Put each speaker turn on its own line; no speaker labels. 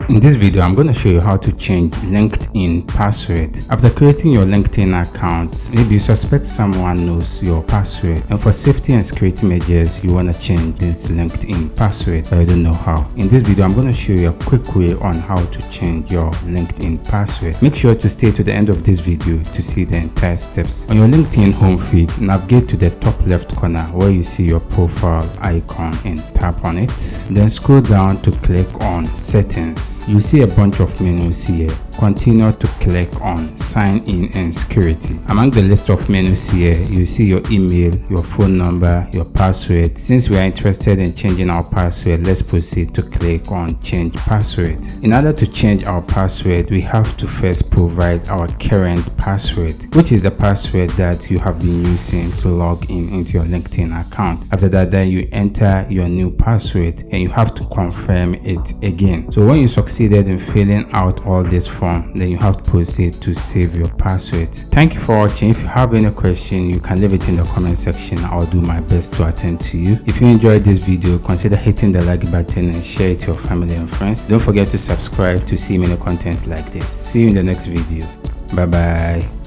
In this video, I'm going to show you how to change LinkedIn password. After creating your LinkedIn account, maybe you suspect someone knows your password, and for safety and security measures, you want to change this LinkedIn password, but I don't know how. In this video, I'm going to show you a quick way on how to change your LinkedIn password. Make sure to stay to the end of this video to see the entire steps. On your LinkedIn home feed, navigate to the top left corner where you see your profile icon and tap on it. Then scroll down to click on Settings. You see a bunch of menus here. Continue to click on Sign In and Security. Among the list of menus here, you see your email, your phone number, your password. Since we are interested in changing our password, let's proceed to click on Change Password. In order to change our password, we have to first provide our current password, which is the password that you have been using to log in into your LinkedIn account. After that, then you enter your new password and you have to confirm it again. So when you succeeded in filling out all this form, then you have to proceed to save your password. Thank you for watching. If you have any question, you can leave it in the comment section. I'll do my best to attend to you. If you enjoyed this video, consider hitting the like button and share it to your family and friends. Don't forget to subscribe to see many content like this. See you in the next video. Bye bye.